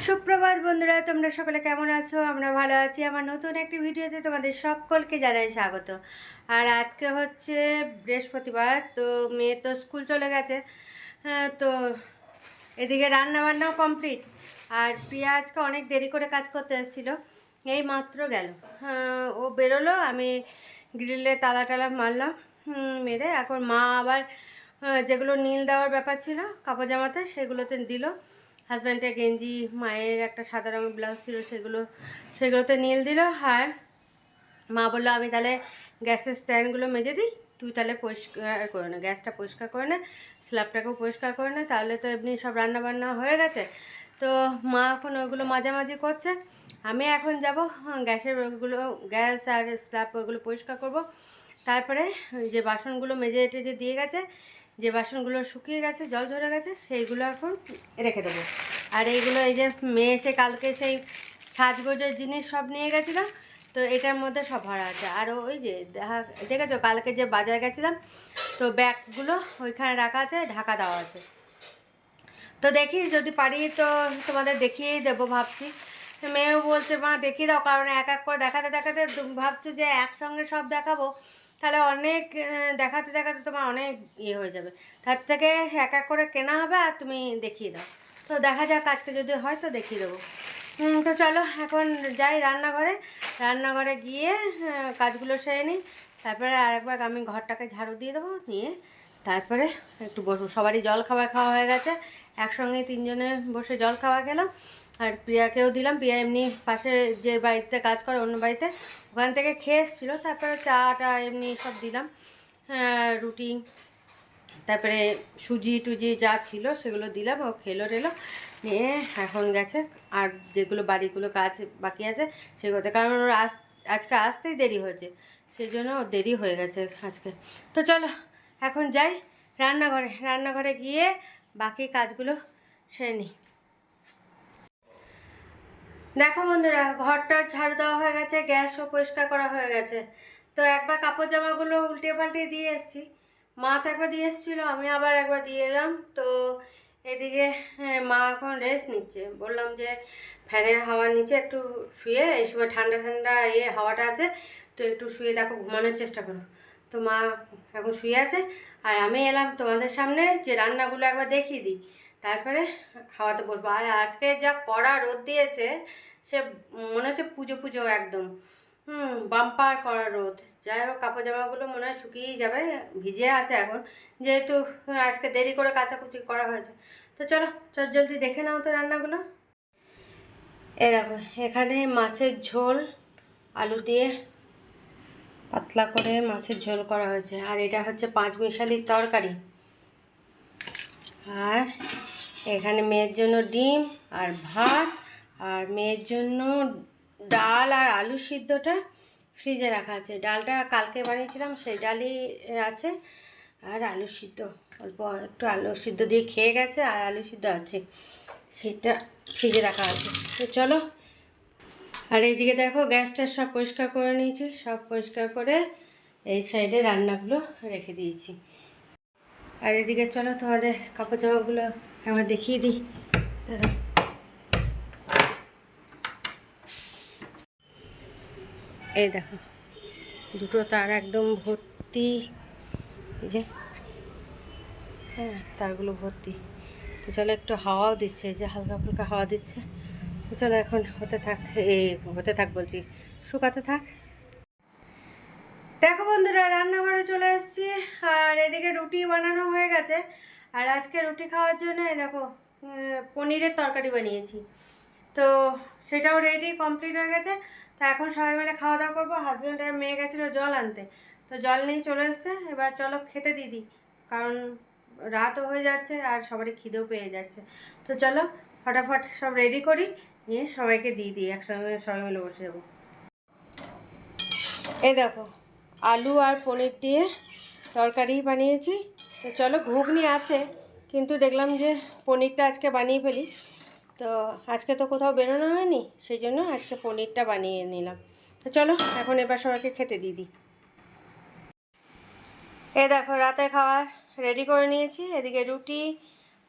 সুপ্রভাত বন্ধুরা, তোমরা সকলে কেমন আছো? আমরা ভালো আছি। আমার নতুন একটি ভিডিওতে তোমাদের সকলকে জানাই স্বাগত। আর আজকে হচ্ছে বৃহস্পতিবার, তো মেয়ে তো স্কুল চলে গেছে। হ্যাঁ, তো এদিকে রান্না বান্নাও কমপ্লিট। আর প্রিয়া আজকে অনেক দেরি করে কাজ করতে এসেছিলো, এই মাত্র গেল। ও বেরোলো, আমি গ্রিলে তালা টালা মারলাম, মেরে এখন মা আবার যেগুলো নীল দেওয়ার ব্যাপার ছিল কাপড় জামাতে সেগুলোতে দিল। হাজব্যান্ডের গেঞ্জি, মায়ের একটা সাদা রঙের ব্লাউজ ছিল সেগুলোতে নীল দিল। আর মা বললো আমি তাহলে গ্যাসের স্ট্যান্ডগুলো মেজে দিই, তুই তাহলে পরিষ্কার করে নে, গ্যাসটা পরিষ্কার করে নে, স্ল্যাবটাকেও পরিষ্কার করে নে, তাহলে তো এমনি সব রান্না বান্না হয়ে গেছে। তো মা এখন ওইগুলো মাঝামাঝি করছে। আমি এখন যাব গ্যাসের ওইগুলো, গ্যাস আর স্ল্যাব ওইগুলো পরিষ্কার করব। তারপরে যে বাসনগুলো মেজে টেজে দিয়ে গেছে, যে বাসনগুলো শুকিয়ে গেছে, জল ঝরে গেছে, সেইগুলো এখন রেখে দেবো। আর এইগুলো এই যে মেয়ে এসে কালকে সেই সাজগোজের জিনিস সব নিয়ে গেছিলো, তো এটার মধ্যে সব ভরা আছে। আর ওই যে দেখেছো কালকে যে বাজার গেছিলাম, তো ব্যাগগুলো ওইখানে রাখা আছে, ঢাকা দেওয়া আছে। তো দেখি যদি পারি তো তোমাদের দেখিয়েই দেবো ভাবছি। মেয়েও বলছে মা দেখিয়ে দাও, কারণ এক এক করে দেখাতে দেখাতে ভাবছো যে একসঙ্গে সব দেখাবো, তাহলে অনেক দেখাতে দেখাতে তোমার অনেক ইয়ে হয়ে যাবে। তার থেকে এক এক করে কেনা হবে আর তুমি দেখিয়ে দাও। তো দেখা যাক আজকে যদি হয় তো দেখিয়ে দেবো। তো চলো এখন যাই রান্নাঘরে গিয়ে কাজগুলো সেরে নিই। তারপরে আরেকবার আমি ঘরটাকে ঝাড়ু দিয়ে দেবো, নিয়ে তারপরে একটু বসবো। সবারই জল খাওয়া হয়ে গেছে, একসঙ্গে তিনজনে বসে জল খাওয়া গেলাম। আর প্রিয়াকেও দিলাম, প্রিয়া এমনি পাশে যে বাড়িতে কাজ করে অন্য বাড়িতে, ওখান থেকে খেয়ে এসেছিলো। তারপরে চাটা এমনি সব দিলাম, রুটি, তারপরে সুজি টুজি যা ছিল সেগুলো দিলাম, ও খেলো টেলো নিয়ে এখন গেছে। আর যেগুলো বাড়িগুলো কাজ বাকি আছে সেগুলোতে, কারণ ওর আজকে আসতেই দেরি হয়েছে, সেই জন্য ওর দেরি হয়ে গেছে আজকে। তো চলো এখন যাই রান্নাঘরে গিয়ে বাকি কাজগুলো সেরে নিই। দেখো বন্ধুরা, ঘরটা ঝাড়ু দেওয়া হয়ে গেছে, গ্যাসও পরিষ্কার করা হয়ে গেছে। তো একবার কাপড় জামাগুলো উল্টে পাল্টে দিয়ে এসেছি, মা তো একবার দিয়ে এসেছিলো, আমি আবার একবার দিয়ে এলাম। তো এদিকে মা এখন রেস্ট নিচ্ছে, বললাম যে ফ্যানের হাওয়ার নিচে একটু শুয়ে, এই সময় ঠান্ডা ঠান্ডা হাওয়াটা আছে, তো একটু শুয়ে দেখো, ঘুমানোর চেষ্টা করো। তো মা এখন শুয়ে আছে, আর আমি এলাম তোমাদের সামনে যে রান্নাগুলো একবার দেখিয়ে দিই, তারপরে হাওয়াতে বসবো। আর আজকে যা কড়া রোদ দিয়েছে, সে মনে হচ্ছে পুজো পুজো একদম, বাম্পার করা রোদ। যাই হোক কাপড় জামাগুলো মনে হয় শুকিয়েই যাবে, ভিজে আছে এখন, যেহেতু আজকে দেরি করে কাচাকুচি করা হয়েছে। তো চলো জলদি দেখে নাও তো রান্নাগুলো। এ দেখো, এখানে মাছের ঝোল, আলু দিয়ে পাতলা করে মাছের ঝোল করা হয়েছে। আর এটা হচ্ছে পাঁচমিশালির তরকারি। আর এখানে মেয়ের জন্য ডিম আর ভাত, আর মেয়ের জন্য ডাল আর আলু সিদ্ধটা ফ্রিজে রাখা আছে। ডালটা কালকে বানিয়েছিলাম, সেই ডালই আছে। আর আলু সিদ্ধ, অল্প একটু আলু সিদ্ধ দিয়ে খেয়ে গেছে, আর আলু সিদ্ধ আছে, সেটা ফ্রিজে রাখা আছে। তো চলো, আর এইদিকে দেখো গ্যাসটা সব পরিষ্কার করে নিয়েছি, সব পরিষ্কার করে এই সাইডে রান্নাগুলো রেখে দিয়েছি। আর এদিকে চলো তোমাদের কাপড় জামাগুলো একবার দেখিয়ে দিই। এই দেখো দুটো তার একদম ভর্তি, এই যে হ্যাঁ তারগুলো ভর্তি। তো চলো একটু হাওয়াও দিচ্ছে, এই যে হালকা ফুলকা হাওয়া দিচ্ছে। তো চলো এখন হতে থাক বলছি, শুকাতে থাক। দেখো বন্ধুরা, রান্নাঘরে চলে এসেছি, আর এদিকে রুটি বানানো হয়ে গেছে। আর আজকে রুটি খাওয়ার জন্য দেখো পনিরের তরকারি বানিয়েছি, তো সেটাও রেডি কমপ্লিট হয়ে গেছে। তো এখন সবাই মিলে খাওয়া দাওয়া করবো। হাজব্যান্ড আর মেয়ে গেছিলো জল আনতে, তো জল নিয়ে চলে এসছে। এবার চলো খেতে দিদি, কারণ রাতও হয়ে যাচ্ছে আর সবারই খিদেও পেয়ে যাচ্ছে। তো চলো ফটাফট সব রেডি করি, নিয়ে সবাইকে দিয়ে দিই, একসঙ্গে সবাই মিলে বসে যাবো। এই দেখো আলু আর পনির দিয়ে তরকারি বানিয়েছি। তো চলো, ঘুগনি আছে, কিন্তু দেখলাম যে পনিরটা আজকে বানিয়ে ফেলি। তো আজকে তো কোথাও বেরোনো হয়নি, সেই জন্য আজকে পনিরটা বানিয়ে নিলাম। তো চলো এখন এবার সবাইকে খেতে দিয়ে দিই। এই দেখো রাতের খাবার রেডি করে নিয়েছি, এদিকে রুটি,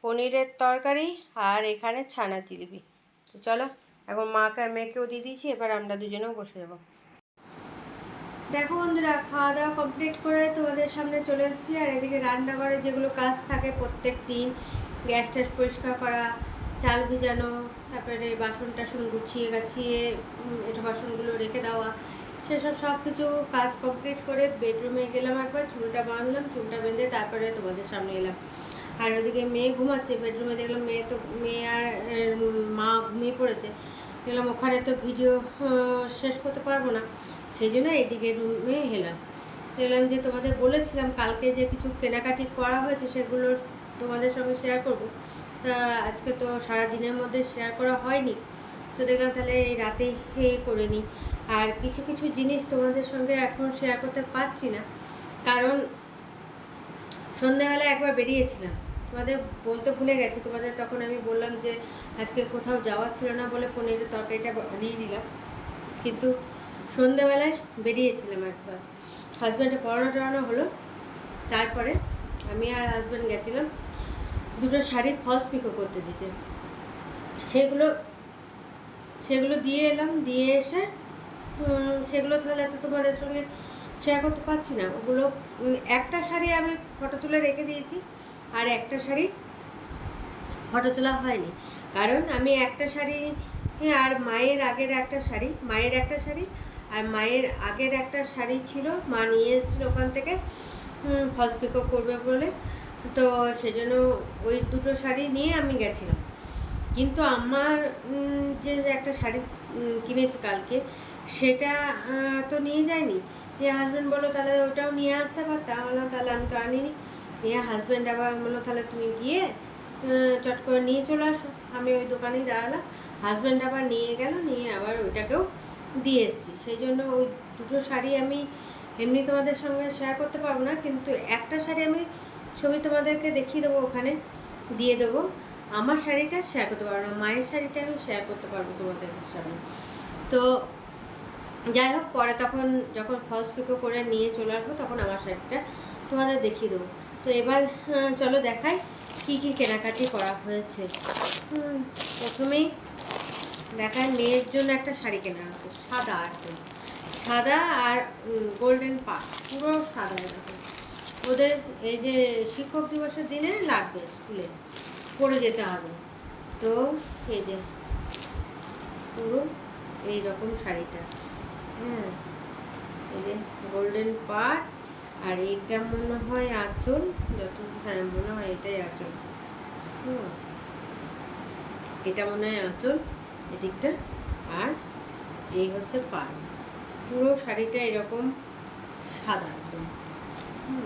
পনিরের তরকারি, আর এখানে ছানার জিলিপি। তো তো চলো এখন মাকে আর মেয়েকেও দিয়ে দিয়েছি, এবার আমরা দুজনেও বসে যাবো। দেখো বন্ধুরা, খাওয়া দাওয়া কমপ্লিট করে তোমাদের সামনে চলে এসেছি। আর এদিকে রান্নাঘরে যেগুলো কাজ থাকে প্রত্যেক দিন, গ্যাস ট্যাস পরিষ্কার করা, চাল ভিজানো, তারপরে বাসন টাসন গুছিয়ে গাছিয়ে এটা বাসনগুলো রেখে দেওয়া, সেসব সব কিছু কাজ কমপ্লিট করে বেডরুমে গেলাম, একবার চুলটা বাঁধলাম, চুলটা বেঁধে তারপরে তোমাদের সামনে এলাম। আর ওদিকে মেয়ে ঘুমাচ্ছে বেডরুমে, দেখলাম মেয়ে আর মা ঘুমিয়ে পড়েছে। দেখলাম ওখানে তো ভিডিও শেষ করতে পারবো না, সেই জন্য এইদিকে রুমে এলাম। দেখলাম যে তোমাদের বলেছিলাম কালকে যে কিছু কেনাকাটি করা হয়েছে সেগুলো তোমাদের সঙ্গে শেয়ার করব। তা আজকে তো সারা দিনের মধ্যে শেয়ার করা হয়নি, তো দেখলাম তাহলে এই রাতেই করে নিই। আর কিছু কিছু জিনিস তোমাদের সঙ্গে এখন শেয়ার করতে পারছি না, কারণ সন্ধ্যাবেলা একবার বেরিয়েছিলাম, তোমাদের বলতে ভুলে গেছি। তোমাদের তখন আমি বললাম যে আজকে কোথাও যাওয়া ছিল না বলে পনিরের তরকারিটা বানিয়ে দিলাম, কিন্তু সন্ধ্যাবেলায় বেরিয়েছিলাম একবার, হাজব্যান্ডে পড়ানো হলো, তারপরে আমি আর হাজব্যান্ড গেছিলাম দুটো শাড়ির ফলস পিকো করতে দিতে। সেগুলো দিয়ে এলাম, দিয়ে এসে সেগুলো তাহলে তো তোমাদের সঙ্গে শেয়ার করতে পারছি না। ওগুলো একটা শাড়ি আমি ফটো তুলে রেখে দিয়েছি, আর একটা শাড়ি ফটো তোলা হয়নি, কারণ আমি একটা শাড়ি আর মায়ের আগের একটা শাড়ি, আর মায়ের আগের একটা শাড়ি ছিল, মা নিয়ে এসেছিল ওখান থেকে ফলস পিকো করবে বলে, তো সেজন্য ওই দুটো শাড়ি নিয়ে আমি গেছিলাম। কিন্তু আমার যে একটা শাড়ি কিনেছি কালকে, সেটা তো নিয়ে যায়নি। দিয়ে হাজব্যান্ড বললো তাহলে ওটাও নিয়ে আসতে পারতাম, বললাম তাহলে আমি তো আনিনি। দিয়ে হাজব্যান্ড আবার বললো তাহলে তুমি গিয়ে চট করে নিয়ে চলে আসো। আমি ওই দোকানেই দাঁড়ালাম, হাজব্যান্ড আবার নিয়ে গেল, নিয়ে আবার ওইটাকেও দিয়ে এসেছি। সেই জন্য ওই দুটো শাড়ি আমি এমনি তোমাদের সঙ্গে শেয়ার করতে পারবো না, কিন্তু একটা শাড়ি আমি ছবি তোমাদেরকে দেখিয়ে দেবো, ওখানে দিয়ে দেবো। আমার শাড়িটা শেয়ার করতে পারবো না, মায়ের শাড়িটা আমি শেয়ার করতে পারবো তোমাদের সামনে। তো যাই হোক, পরে তখন যখন ফলস পিকো করে নিয়ে চলে আসবো তখন আমার শাড়িটা তোমাদের দেখিয়ে দেবো। তো এবার চলো দেখাই কি কি কেনাকাটি করা হয়েছে। প্রথমেই দেখায় মেয়ের জন্য একটা শাড়ি কেনা হয়েছে, সাদা, একদম সাদা আর গোল্ডেন পাড়, পুরো সাদা। এরকম ওদের এই যে শিক্ষক দিবসের দিনে লাগবে, স্কুলে পরে যেতে হবে। তো এই যে পুরো এইরকম শাড়িটা, হ্যাঁ, এই যে গোল্ডেন পাড়, আর এইটা মনে হয় আঁচল, যত হ্যাঁ মনে হয় এটাই আঁচল, এটা মনে হয় আঁচল এদিকটা, আর এই হচ্ছে পাড়। পুরো শাড়িটা এরকম সাদা, একদম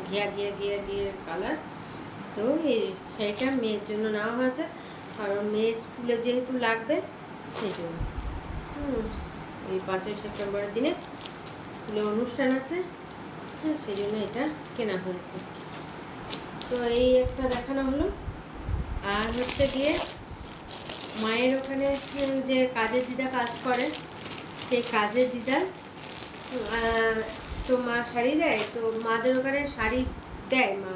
ঘিয়া ঘিয়া ঘিয়া ঘিয়ে কালার। তো এই শাড়িটা মেয়ের জন্য নেওয়া হয়েছে, কারণ মেয়ের স্কুলে যেহেতু লাগবে সেই জন্য। এই 5ই সেপ্টেম্বরের দিনে স্কুলে অনুষ্ঠান আছে, হ্যাঁ, সেই জন্য এটা কেনা হয়েছে। তো এই একটা দেখানো হলো। আর হচ্ছে গিয়ে মায়ের ওখানে যে কাজের দিদা কাজ করে, সেই কাজের দিদার তো মা শাড়ি দেয়, তো মাদের ওখানে শাড়ি দেয়, মা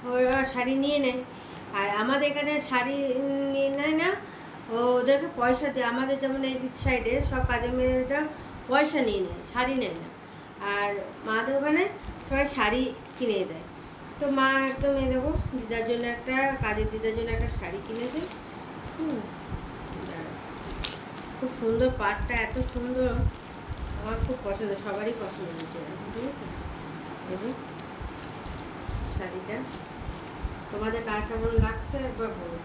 ওরা শাড়ি নিয়ে নেয়। আর আমাদের এখানে শাড়ি নিয়ে নেয় না, ওদেরকে পয়সা দেয়। আমাদের যেমন এই সাইডে সব কাজের মেয়েরা পয়সা নিয়ে নেয়, শাড়ি নেয় না। আর মাদের ওখানে সবাই শাড়ি কিনে দেয়। তো মা একদম এই দেবো দিদার জন্য একটা, কাজের দিদার জন্য একটা শাড়ি কিনেছে। খুব সুন্দর, পাড়টা এত সুন্দর, আমার খুব পছন্দ, সবারই পছন্দ হয়েছে, ঠিক আছে। দেখুন শাড়িটা তোমাদের কার কেমন লাগছে একবার বলো।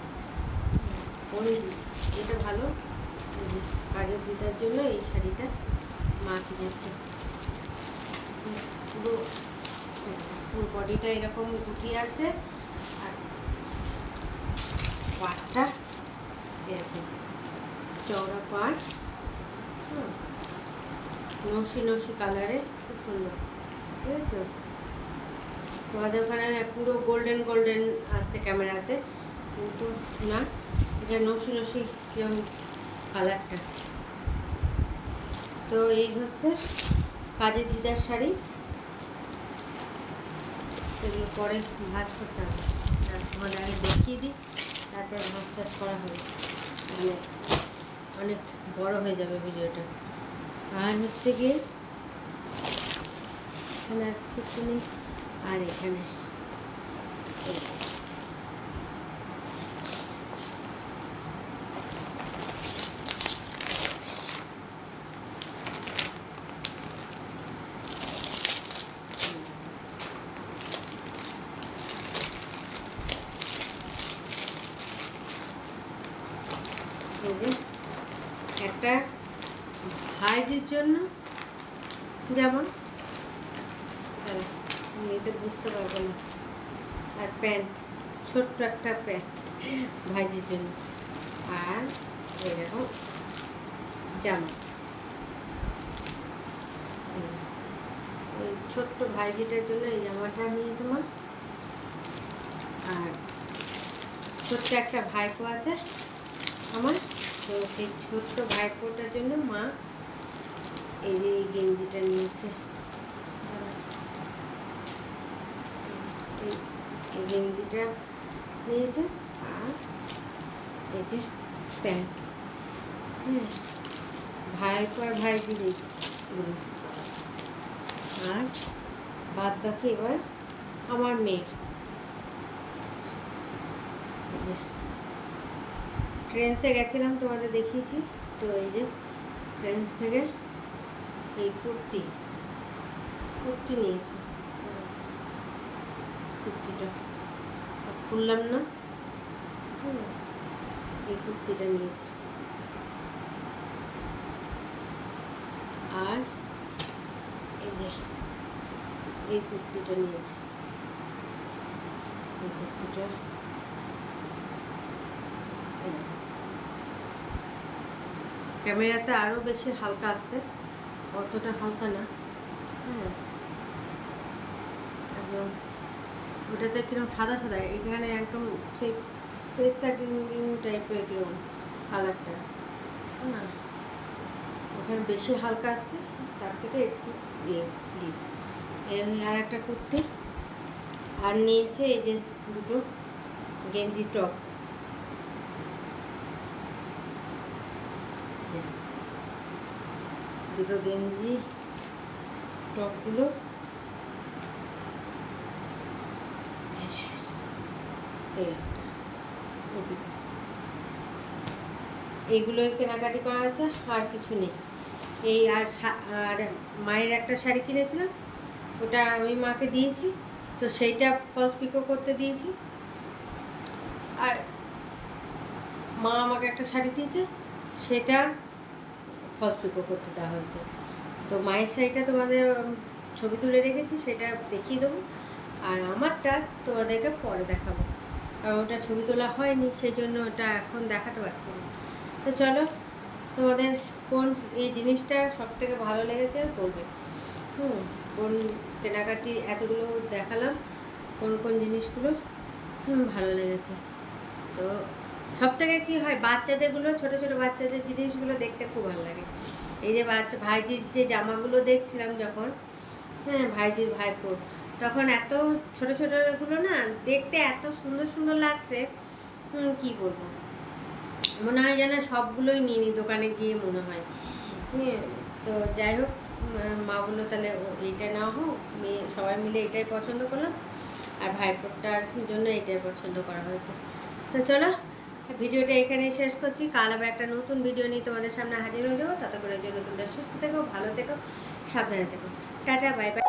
ওই এটা ভালো, কাজের দিদার জন্য এই শাড়িটা মা কিনেছে। পুরো বডিটা এরকম গুটিয়ে আছে, আর পাড়টা এরকম চওড়া পাড়, নসি নসি কালারে, খুব সুন্দর, ঠিক আছে। তোমাদের ওখানে পুরো গোল্ডেন গোল্ডেন আসছে ক্যামেরাতে, কিন্তু না, এটা নসি নসি কিরম কালারটা। তো এই হচ্ছে কাজের দিদার শাড়ি, এগুলো পরে ভাঁজ করতে হবে, তোমাদের আগে দেখিয়ে দিই, তারপরে ভাঁজ টাজ করা হবে। মানে অনেক বড় হয়ে যাবে ভিডিওটা। আর হচ্ছে গিয়ে এখানে ছোট্ট নেই, আর এখানে একটা ভাইজির জন্য, যেমন এতে বুঝতে পারবো না, আর প্যান্ট, ছোট্ট একটা প্যান্ট ভাইজির জন্য, আর এরকম জামা। ওই ছোট্ট ভাইজিটার জন্য এই জামাটা নিয়েছে মা। আর ছোট্ট একটা ভাইপো আছে আমার, তো সেই ছোট্ট ভাইপোটার জন্য মা এই যে এই গেঞ্জিটা নিয়েছে। এই গেঞ্জিটা নিয়েছে, আর এই যে প্যান্ট। ভাইপো আর ভাইজির এইগুলো। আর বাদ বাকি এবার আমার মেয়ের। ট্রেন্সে গেছিলাম, তোমাদের দেখিয়েছি তো। এই যে ট্রেন্স থেকে এই কুর্তি নিয়েছি। কুর্তিটা খুললাম না, এই কুর্তিটা নিয়েছি। আর এই যে এই কুর্তিটা নিয়েছি। এই কুর্তিটা ক্যামেরাতে আরও বেশি হালকা আসছে, অতটা হালকা না। একদম ওটাতে কিরকম সাদা সাদা, এখানে একদম সেই পেস্তা গ্রিন টাইপের এরকম কালারটা, হ্যাঁ ওখানে বেশি হালকা আসছে, তার থেকে একটু আর একটা কুর্তি। আর নিয়েছে এই যে দুটো গেঞ্জি টপ। দুটো গেঞ্জি টপগুলো এইগুলোই কেনাকাটি করা আছে, আর কিছু নেই। এই আর মায়ের একটা শাড়ি কিনেছিলাম, ওটা আমি মাকে দিয়েছি, তো সেইটা ফলস পিকো করতে দিয়েছি। আর মা আমাকে একটা শাড়ি দিয়েছে, সেটা ফলস পিকো করতে দেওয়া হয়েছে। তো মায়ের শাড়িটা তোমাদের ছবি তুলে রেখেছি, সেটা দেখিয়ে দেবো। আর আমারটা তোমাদেরকে পরে দেখাবো, কারণ ওটা ছবি তোলা হয়নি, সেই জন্য ওটা এখন দেখাতে পারছি না। তো চলো, তোমাদের কোন এই জিনিসটা সবথেকে ভালো লেগেছে বলবে। কোন কেনাকাটি এতগুলো দেখালাম, কোন কোন জিনিসগুলো ভালো লেগেছে। তো সবথেকে কী হয়, বাচ্চাদেরগুলো, ছোটো ছোটো বাচ্চাদের জিনিসগুলো দেখতে খুব ভালো লাগে। এই যে ভাইজির যে জামাগুলো দেখছিলাম যখন, ভাইজির ভাইপোর, তখন এত ছোটো ছোটোগুলো না দেখতে এত সুন্দর সুন্দর লাগছে, কি বলবো, মনে হয় যেন সবগুলোই নিয়ে নিই দোকানে গিয়ে, মনে হয়। তো যাই হোক, মা বললো তাহলে এইটা নেওয়া হোক, মেয়ে সবাই মিলে এটাই পছন্দ করলাম, আর ভাইপোরটার জন্য এটাই পছন্দ করা হয়েছে। তো চলো, ভিডিওটা এখানেই শেষ করছি। কাল আবার একটা নতুন ভিডিও নিয়ে তোমাদের সামনে হাজির হয়ে যাবো। ততক্ষণের জন্য তোমরা সুস্থ থেকো, ভালো থেকো, সাবধানে থেকো। Tata, bye bye.